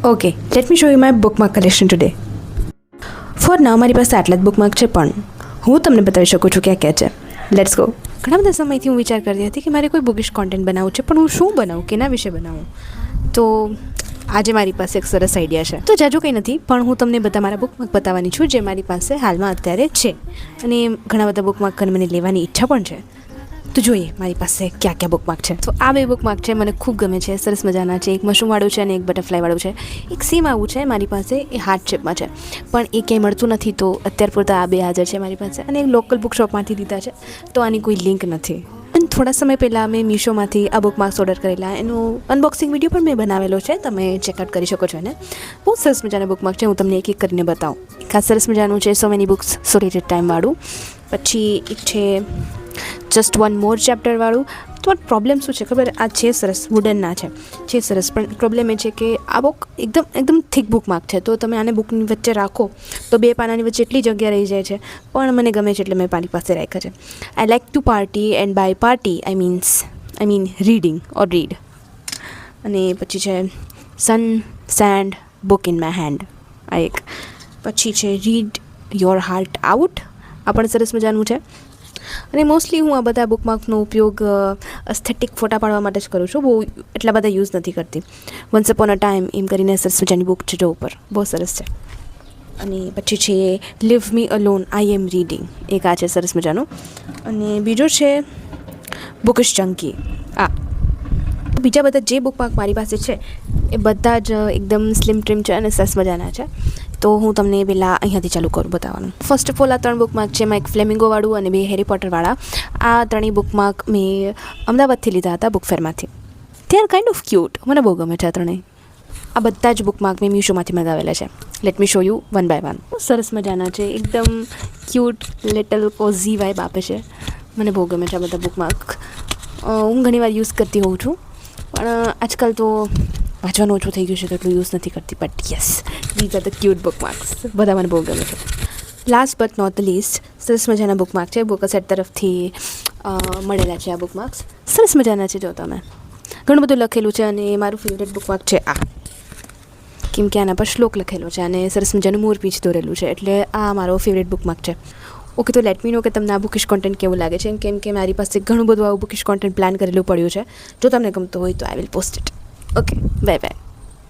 Okay, late me show you my bookmark collection today. Four નાવ મારી પાસે આટલા જ બુકમાર્ક છે, પણ હું તમને બતાવી શકું છું ક્યાં ક્યાં છે. Let's go. ઘણા બધા સમયથી હું વિચાર કરતી હતી કે મારે કોઈ બુકિશ કોન્ટેન્ટ બનાવવું છે, પણ હું શું બનાવું, કેના વિશે બનાવું. તો આજે મારી પાસે એક સરસ આઈડિયા છે. તો જાજુ કંઈ નથી, પણ હું તમને બધા મારા બુકમાર્ક બતાવવાની છું જે મારી પાસે હાલમાં અત્યારે છે. અને ઘણા બધા બુકમાર્ક મને લેવાની ઈચ્છા પણ છે. તો જોઈએ મારી પાસે ક્યાં ક્યાં બુકમાર્ક છે. તો આ બે બુકમાર્ક છે, મને ખૂબ ગમે છે, સરસ મજાના છે. એક મશરૂમવાળું છે અને એક બટરફ્લાયવાળું છે. એક સેમ આવું છે મારી પાસે, એ હાર્ટ શેપમાં છે, પણ એ ક્યાંય મળતું નથી. તો અત્યાર પૂરતા આ બે હાજર છે મારી પાસે, અને એક લોકલ બુક શોપમાંથી લીધા છે, તો આની કોઈ લિંક નથી. અને થોડા સમય પહેલાં મેં મીશોમાંથી આ બુકમાર્ક્સ ઓર્ડર કરેલા, એનું અનબોક્સિંગ વિડીયો પણ મેં બનાવેલો છે, તમે ચેકઆઉટ કરી શકો છો એને. બહુ સરસ મજાના બુકમાર્ક છે, હું તમને એક એક કરીને બતાવું. ખાસ સરસ મજાનું છે સો મેની બુક્સ સો લિમિટેડ ટાઈમવાળું. પછી એક છે જસ્ટ વન મોર ચેપ્ટરવાળું. તો પ્રોબ્લેમ શું છે ખબર, આ છે સરસ, વુડનના છે સરસ, પણ પ્રોબ્લેમ એ છે કે આ બુક એકદમ થીક બુકમાર્ક છે. તો તમે આને બુકની વચ્ચે રાખો તો બે પાનાની વચ્ચે એટલી જગ્યા રહી જાય છે, પણ મને ગમે છે એટલે મેં મારી પાસે રાખ્યા છે. I like to party, and by party I mean reading or read. અને પછી છે sun sand book in my hand, આ એક. પછી છે રીડ યોર હાર્ટ આઉટ, આ પણ સરસ મજાનું છે. અને મોસ્ટલી હું આ બધા બુકમાર્કનો ઉપયોગ એસ્થેટિક ફોટા પાડવા માટે જ કરું છું, બહુ એટલા બધા યુઝ નથી કરતી. વન્સ અપોન અ ટાઈમ એમ કરીને સરસ મજાની બુક છે જો ઉપર, બહુ સરસ છે. અને પછી છે leave me alone I am reading, એક આ છે સરસ મજાનું. અને બીજો છે બુકિશ ચંકી. આ બીજા બધા જે બુકમાર્ક મારી પાસે છે એ બધા જ એકદમ સ્લિમ ટ્રીમ છે અને સરસ મજાના છે. તો હું તમને પહેલાં અહીંયાથી ચાલુ કરું બતાવવાનું. ફર્સ્ટ ઓફ ઓલ આ 3 બુકમાર્ક છે, એમાં એક ફ્લેમિંગોવાળું અને 2 હેરી પોટરવાળા. આ 3 બુકમાર્ક મેં અમદાવાદથી લીધા હતા બુકફેરમાંથી. They are kind of cute, મને બહુ ગમે છે આ 3. આ બધા જ બુકમાર્ક મેં મીશોમાંથી મંગાવેલા છે. Let me show you one by one. સરસ મજાના છે, એકદમ ક્યુટ લિટલ કોઝી વાઇબ આપે છે. મને બહુ ગમે છે આ બધા બુકમાર્ક. હું ઘણીવાર યુઝ કરતી હોઉં છું, પણ આજકાલ તો વાંચવાનું ઓછું થઈ ગયું છે તો એટલું યુઝ નથી કરતી. But yes, these are the cute bookmarks. બધા મને બહુ ગમે છે. Last but not the least, સરસ મજાના બુકમાર્ક છે, બુકસેટ તરફથી મળેલા છે આ બુકમાર્ક્સ. સરસ મજાના છે, જો તમે ઘણું બધું લખેલું છે. અને મારું ફેવરેટ બુકમાર્ક છે આ, કેમ કે આના પર શ્લોક લખેલો છે અને સરસ મજાનું મોરપીંછ દોરેલું છે, એટલે આ મારો ફેવરેટ બુકમાર્ક છે. ઓકે, તો લેટ મી નો કે તમને આ બુકિશ કોન્ટેન્ટ કેવું લાગે છે, કેમ કે મારી પાસે ઘણું બધું આવું બુકિશ કોન્ટેન્ટ પ્લાન કરેલું પડ્યું છે. જો તમને ગમતું હોય તો I will post it. Okay, bye bye.